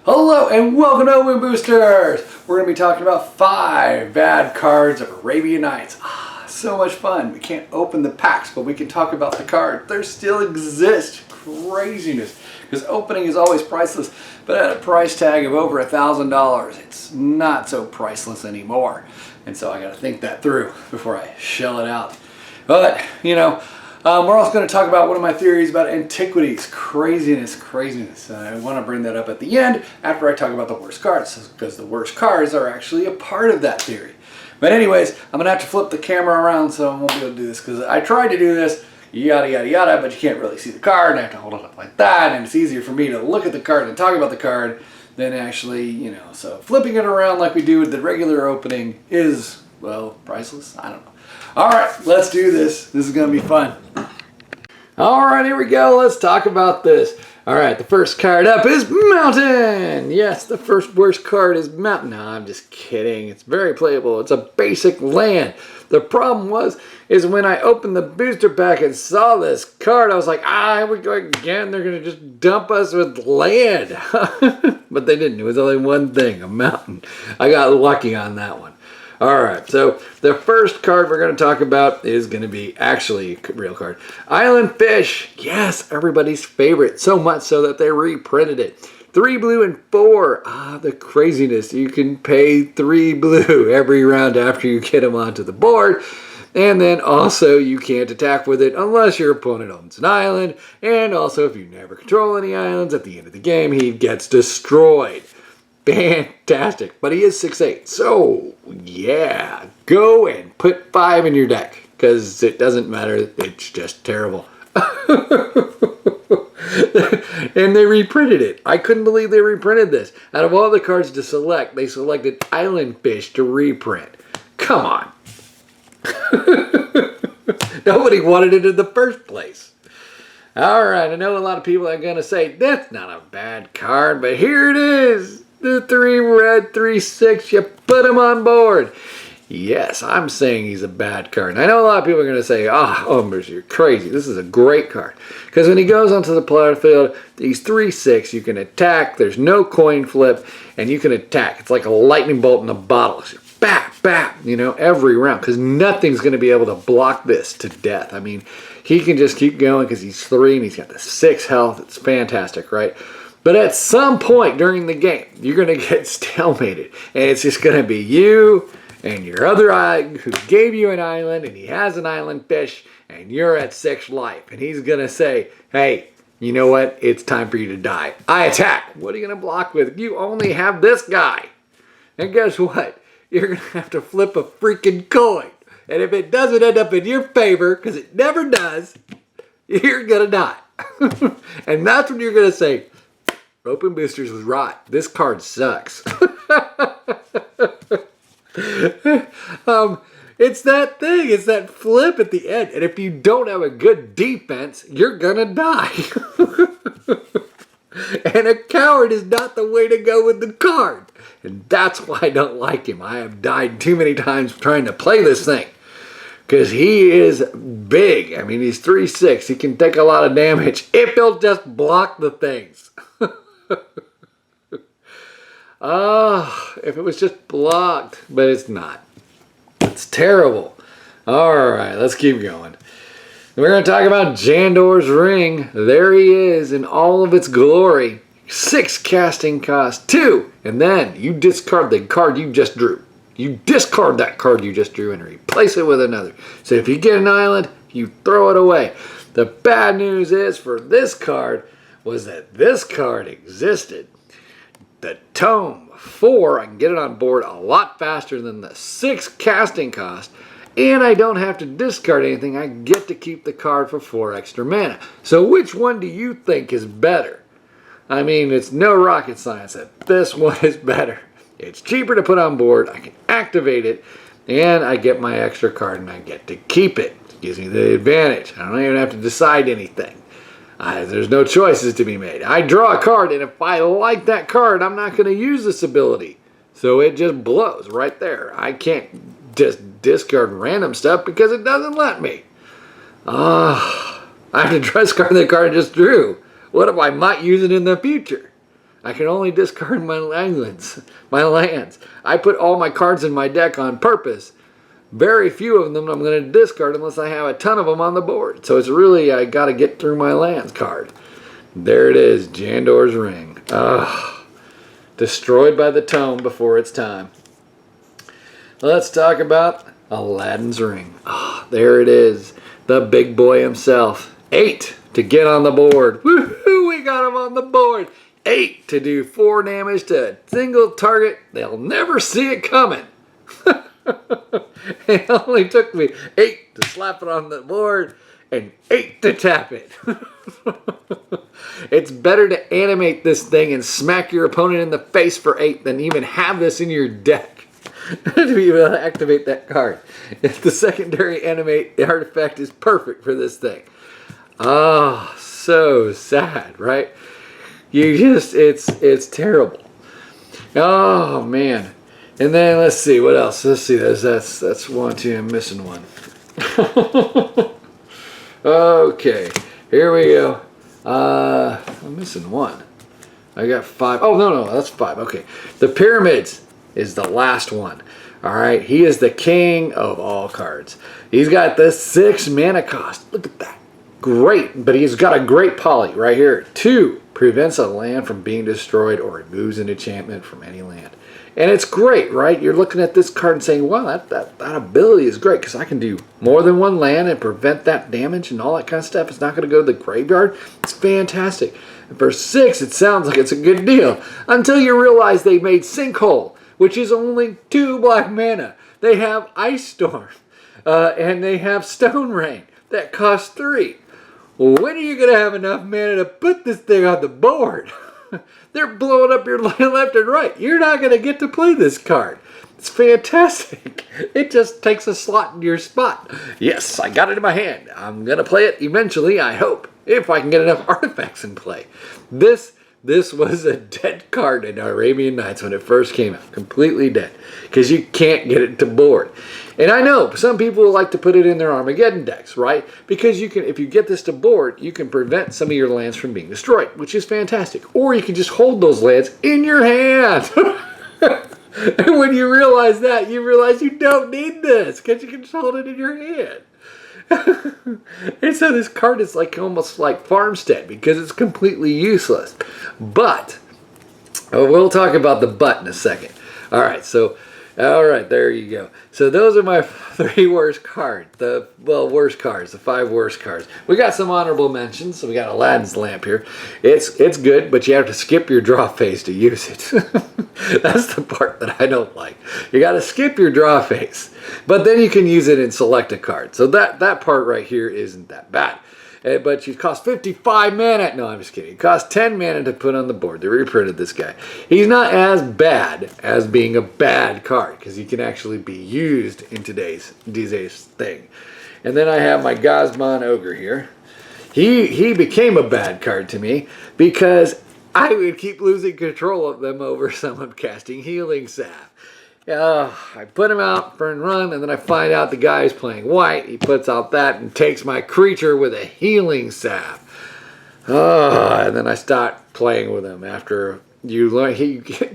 Hello and welcome to Openboosters! We're going to be talking about 5 bad cards of Arabian Nights. So much fun. We can't open the packs, but we can talk about the card. They still exist. Craziness. Because opening is always priceless, but at a price tag of over $1,000, it's not so priceless anymore. And so I got to think that through before I shell it out. But, we're also going to talk about one of my theories about Antiquities. Craziness. I want to bring that up at the end after I talk about the worst cards, because the worst cards are actually a part of that theory. But anyways, I'm going to have to flip the camera around, so I won't be able to do this, because I tried to do this, yada yada yada, but you can't really see the card, and I have to hold it up like that, and it's easier for me to look at the card and talk about the card than actually, so flipping it around like we do with the regular opening is, well, priceless? I don't know. Alright, let's do this. This is going to be fun. Alright, here we go. Let's talk about this. Alright, the first card up is Mountain. Yes, the first worst card is Mountain. No, I'm just kidding. It's very playable. It's a basic land. The problem is when I opened the booster pack and saw this card, I was like, here we go again. They're going to just dump us with land. But they didn't. It was only one thing, a mountain. I got lucky on that one. Alright, so the first card we're going to talk about is going to be actually a real card. Island Fish. Yes, everybody's favorite. So much so that they reprinted it. 3 blue and 4. The craziness. You can pay 3 blue every round after you get them onto the board. And then also you can't attack with it unless your opponent owns an island. And also if you never control any islands, at the end of the game he gets destroyed. Fantastic. But he is 6'8". So, yeah. Go and put 5 in your deck. Because it doesn't matter. It's just terrible. And they reprinted it. I couldn't believe they reprinted this. Out of all the cards to select, they selected Island Fish to reprint. Come on. Nobody wanted it in the first place. Alright, I know a lot of people are going to say, that's not a bad card, but here it is. The 3 red, 3/6, you put him on board. Yes, I'm saying he's a bad card. And I know a lot of people are going to say, Ombers, you're crazy. This is a great card. Because when he goes onto the battlefield, he's 3/6. You can attack. There's no coin flip. And you can attack. It's like a lightning bolt in a bottle. So bap, bap, every round. Because nothing's going to be able to block this to death. I mean, he can just keep going because he's 3 and he's got the 6 health. It's fantastic, right? But at some point during the game, you're going to get stalemated. And it's just going to be you and your other eye who gave you an island, and he has an island fish, and you're at 6 life. And he's going to say, hey, you know what? It's time for you to die. I attack. What are you going to block with? You only have this guy. And guess what? You're going to have to flip a freaking coin. And if it doesn't end up in your favor, because it never does, you're going to die. And that's when you're going to say, Openboosters was right. This card sucks. It's that thing. It's that flip at the end. And if you don't have a good defense, you're going to die. And a coward is not the way to go with the card. And that's why I don't like him. I have died too many times trying to play this thing. Because he is big. I mean, he's 3'6". He can take a lot of damage if he'll just block the things. If it was just blocked, but it's not. It's terrible. Alright, let's keep going. We're going to talk about Jandor's Ring. There he is in all of its glory. 6 casting cost, 2. And then you discard the card you just drew. You discard that card you just drew and replace it with another. So if you get an island, you throw it away. The bad news is for this card was that this card existed. The Tome 4, I can get it on board a lot faster than the 6 casting cost, and I don't have to discard anything. I get to keep the card for 4 extra mana. So which one do you think is better? I mean, it's no rocket science that this one is better. It's cheaper to put on board, I can activate it, and I get my extra card and I get to keep it. It gives me the advantage. I don't even have to decide anything. There's no choices to be made. I draw a card, and if I like that card, I'm not going to use this ability. So it just blows right there. I can't just discard random stuff because it doesn't let me. I have to discard the card I just drew. What if I might use it in the future? I can only discard my lands. I put all my cards in my deck on purpose. Very few of them I'm going to discard unless I have a ton of them on the board. So it's really, I got to get through my lands card. There it is, Jandor's Ring. Destroyed by the tome before its time. Let's talk about Aladdin's Ring. There it is. The big boy himself. 8 to get on the board. Woohoo, we got him on the board. 8 to do 4 damage to a single target. They'll never see it coming. It only took me 8 to slap it on the board and 8 to tap it. It's better to animate this thing and smack your opponent in the face for 8 than even have this in your deck to be able to activate that card. The secondary animate artifact is perfect for this thing. So sad, right? It's terrible. Oh man. And then let's see what else. Let's see. That's 1, 2. I'm missing one. Okay, here we go. I'm missing one. I got 5. Oh no, that's 5. Okay, the Pyramids is the last one. All right, he is the king of all cards. He's got the 6 mana cost. Look at that. Great, but he's got a great poly right here. 2 prevents a land from being destroyed or removes an enchantment from any land. And it's great, right? You're looking at this card and saying, wow, that ability is great because I can do more than one land and prevent that damage and all that kind of stuff. It's not going to go to the graveyard. It's fantastic. And for 6, it sounds like it's a good deal until you realize they made Sinkhole, which is only 2 black mana. They have Ice Storm, and they have Stone Rain that costs 3. Well, when are you going to have enough mana to put this thing on the board? They're blowing up your land left and right. You're not going to get to play this card. It's fantastic. It just takes a slot in your spot. Yes, I got it in my hand. I'm going to play it eventually, I hope, if I can get enough artifacts in play. This was a dead card in Arabian Nights when it first came out. Completely dead. Because you can't get it to board. And I know some people like to put it in their Armageddon decks, right? Because you can, if you get this to board, you can prevent some of your lands from being destroyed, which is fantastic. Or you can just hold those lands in your hand. And when you realize that, you realize you don't need this because you can just hold it in your hand. And so this card is like almost like Farmstead because it's completely useless. But we'll talk about the but in a second. All right, there you go. So those are my 3 worst cards. The 5 worst cards. We got some honorable mentions. So we got Aladdin's Lamp here. It's good, but you have to skip your draw phase to use it. That's the part that I don't like. You got to skip your draw phase, but then you can use it and select a card. So that part right here isn't that bad. But it costs 55 mana. No, I'm just kidding. It costs 10 mana to put on the board. They reprinted this guy. He's not as bad as being a bad card because he can actually be used in today's thing. And then I have my Gazman Ogre here. He became a bad card to me because I would keep losing control of them over someone casting Healing Salve. I put him out for a run, and then I find out the guy is playing white. He puts out that and takes my creature with a Healing Salve. And then I start playing with him after you learn.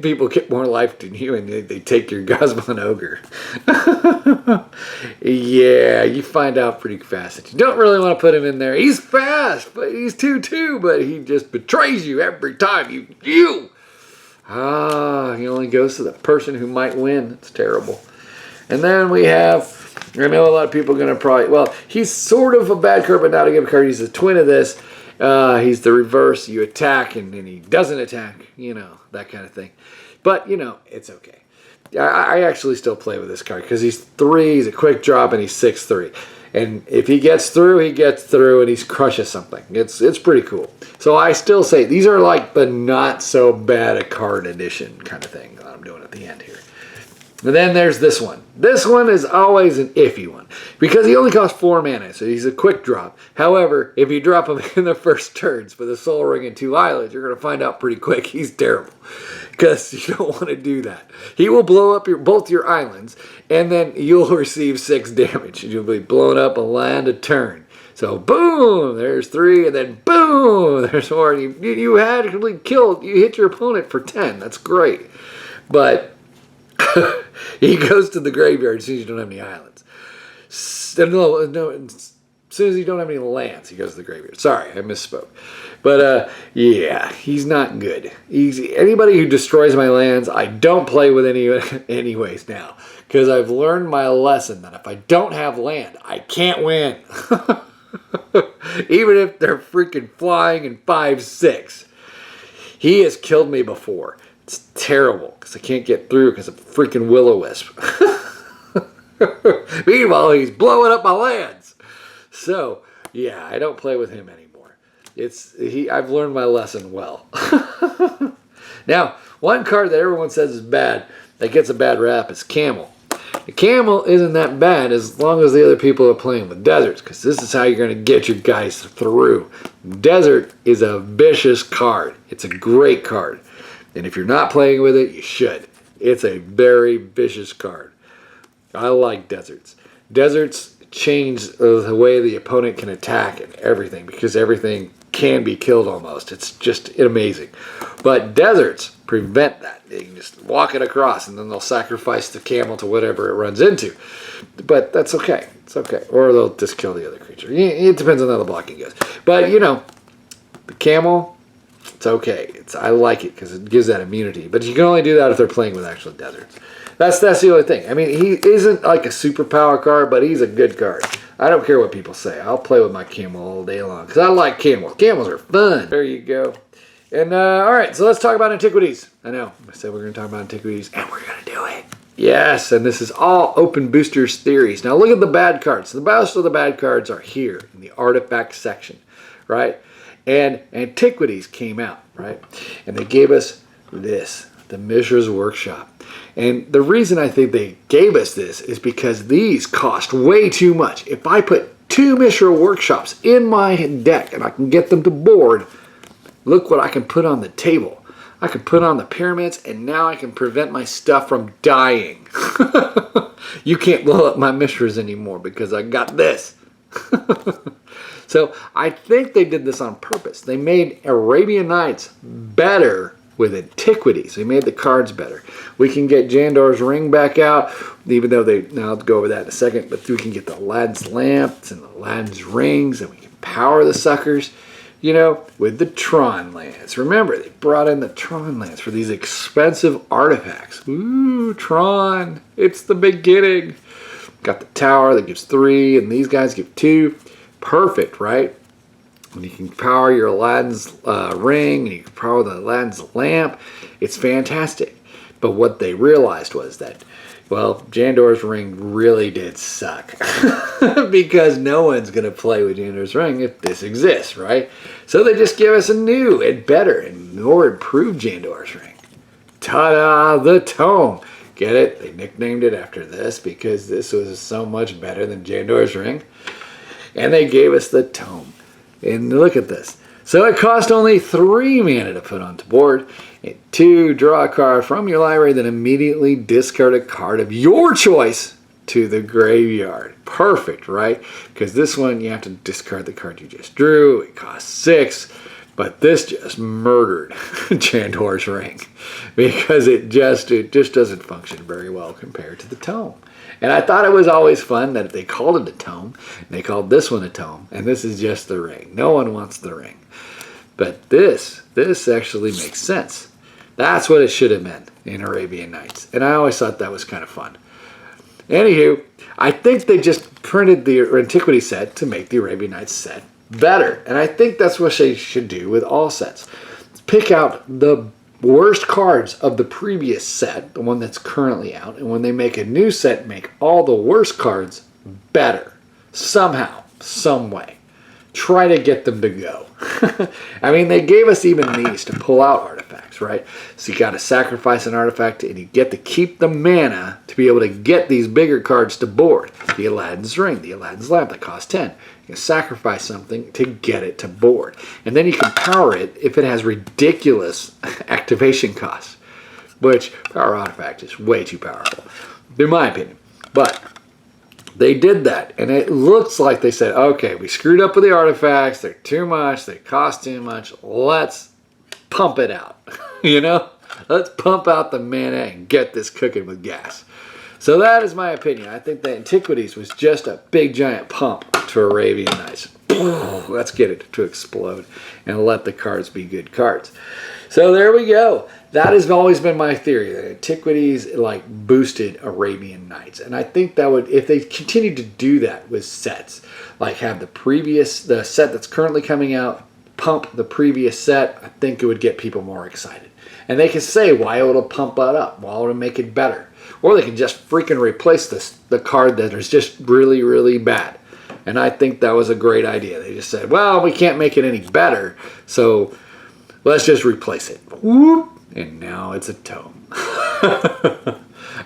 People get more life than you, and they take your Gazman Ogre. Yeah, you find out pretty fast that you don't really want to put him in there. He's fast, but he's 2/2, but he just betrays you every time. He only goes to the person who might win. It's terrible. And then we have, I know a lot of people are going to probably, well, he's sort of a bad card, but not a good card. He's a twin of this. He's the reverse. You attack, and then he doesn't attack, that kind of thing. But, it's okay. I actually still play with this card because he's 3, he's a quick drop, and he's 6/3. And if he gets through, and he crushes something. It's pretty cool. So I still say these are like the not so bad a card edition kind of thing that I'm doing at the end here. And then there's this one. This one is always an iffy one because he only costs 4 mana, so he's a quick drop. However, if you drop him in the first turns with a Soul Ring and 2 Islands, you're going to find out pretty quick he's terrible because you don't want to do that. He will blow up both your islands, and then you'll receive 6 damage. You'll be blown up a land a turn. So boom, there's 3, and then boom, there's 4. You actually killed, you hit your opponent for 10. That's great. But he goes to the graveyard as soon as you don't have any islands. No, as soon as you don't have any lands, he goes to the graveyard. Sorry, I misspoke. But yeah, he's not good. Anybody who destroys my lands, I don't play with anyways now. Because I've learned my lesson that if I don't have land, I can't win. Even if they're freaking flying in 5/6. He has killed me before. It's terrible because I can't get through because of freaking will-o-wisp. Meanwhile, he's blowing up my lands. So, yeah, I don't play with him anymore. I've learned my lesson well. Now, one card that everyone says is bad, that gets a bad rap, is Camel. The Camel isn't that bad as long as the other people are playing with deserts, because this is how you're going to get your guys through. Desert is a vicious card. It's a great card. And if you're not playing with it, you should. It's a very vicious card. I like deserts. Deserts change the way the opponent can attack and everything, because everything can be killed almost. It's just amazing. But deserts prevent that. They can just walk it across and then they'll sacrifice the camel to whatever it runs into. But that's okay. It's okay. Or they'll just kill the other creature. It depends on how the blocking goes. But, you know, the camel, it's okay. I like it because it gives that immunity. But you can only do that if they're playing with actual deserts. That's the only thing. I mean, he isn't like a superpower card, but he's a good card. I don't care what people say. I'll play with my camel all day long because I like camels. Camels are fun. There you go. And all right, so let's talk about Antiquities. I know, I said we're going to talk about Antiquities, and we're going to do it. Yes, and this is all Openboosters theories. Now look at the bad cards. The best of the bad cards are here in the artifact section, right? And Antiquities came out, right? And they gave us this, the Mishra's Workshop. And the reason I think they gave us this is because these cost way too much. If I put 2 Mishra Workshops in my deck and I can get them to board, look what I can put on the table. I can put on the pyramids, and now I can prevent my stuff from dying. You can't blow up my Mishras anymore because I got this. So I think they did this on purpose. They made Arabian Nights better with Antiquities. They made the cards better. We can get Jandor's Ring back out, even though I'll go over that in a second, but we can get the Aladdin's Lamps and the Aladdin's Rings, and we can power the suckers, you know, with the Tron Lands. Remember, they brought in the Tron Lands for these expensive artifacts. Ooh, Tron, it's the beginning. Got the tower that gives 3, and these guys give 2. Perfect, right? And you can power your Aladdin's ring, and you can power the Aladdin's lamp. It's fantastic. But what they realized was that, well, Jandor's ring really did suck. Because no one's going to play with Jandor's ring if this exists, right? So they just give us a new and better and more improved Jandor's ring. Ta-da, the Tome. Get it? They nicknamed it after this because this was so much better than Jandor's ring. And they gave us the Tome. And look at this. So it cost only 3 mana to put onto board. And 2, draw a card from your library, then immediately discard a card of your choice to the graveyard. Perfect, right? Because this one, you have to discard the card you just drew. It costs 6. But this just murdered Jandor's Ring. Because it just doesn't function very well compared to the Tome. And I thought it was always fun that they called it a Tome, and they called this one a Tome, and this is just the ring. No one wants the ring. But this actually makes sense. That's what it should have been in Arabian Nights. And I always thought that was kind of fun. Anywho, I think they just printed the Antiquity set to make the Arabian Nights set better. And I think that's what they should do with all sets. Pick out the worst cards of the previous set, the one that's currently out, and when they make a new set, make all the worst cards better. Somehow, some way. Try to get them to go. I mean, they gave us even these to pull out artifacts, right? So you got to sacrifice an artifact, and you get to keep the mana to be able to get these bigger cards to board. The Aladdin's Ring, the Aladdin's Lamp that costs 10. You can sacrifice something to get it to board. And then you can power it if it has ridiculous activation costs, which Power Artifact is way too powerful, in my opinion. But they did that, and it looks like they said, okay, we screwed up with the artifacts. They're too much. They cost too much. Let's pump it out. You know, let's pump out the mana and get this cooking with gas. So that is my opinion. I think the Antiquities was just a big giant pump to Arabian Nights. Let's get it to explode and let the cards be good cards. So there we go. That has always been my theory, that Antiquities like boosted Arabian Nights. And I think that would, if they continued to do that with sets, like have the set that's currently coming out, pump the previous set, I think it would get people more excited. And they can say why it'll pump it up, why it'll make it better. Or they can just freaking replace the card that is just really, really bad. And I think that was a great idea. They just said, well, we can't make it any better, so let's just replace it. Whoop. And now it's a tome.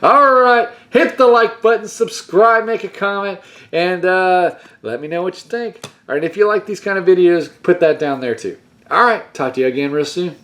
All right. Hit the like button, subscribe, make a comment, and let me know what you think. All right. If you like these kind of videos, put that down there too. All right. Talk to you again real soon.